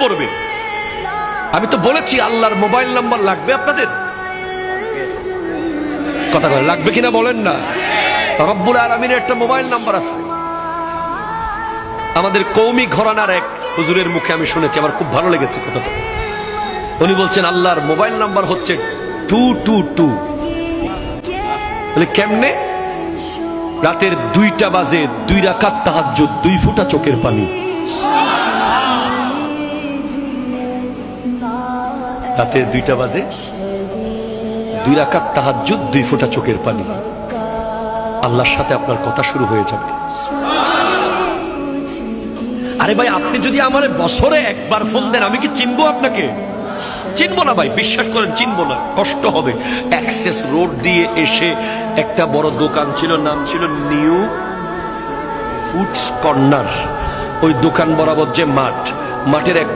পড়বে। আমি তো বলেছি আল্লাহর মোবাইল নাম্বার লাগবে আপনাদের, কথা বলে লাগবে কিনা বলেন না। রব্বুল আলামিনের একটা মোবাইল নাম্বার আছে। আমাদের কওমি ঘরানার এক হুজুরের মুখে আমি শুনেছি, আমার খুব ভালো লেগেছে কথাটা। উনি বলছেন আল্লাহর মোবাইল নাম্বার হচ্ছে 222। বলে কেমনে? রাতের 2টা বাজে 2 রাকাত তাহাজ্জুদ, 2 ফোঁটা চোখের পানি। রাতের 2টা বাজে 2 রাকাত তাহাজ্জুদ, 2 ফোঁটা চোখের পানি। আল্লাহর সাথে আপনার কথা শুরু হয়ে যাবে। আরে ভাই, আপনি যদি আমার বছরে একবার ফোন দেন, আমি কি চিনবো আপনাকে? চিনবো না ভাই, বিশ্বাস করেন চিনবো না, কষ্ট হবে। অ্যাক্সেস রোড দিয়ে এসে একটা বড় দোকান ছিল, নাম ছিল নিউ ফুডস কর্নার। ওই দোকান বরাবর যে মাঠ, মাঠের এক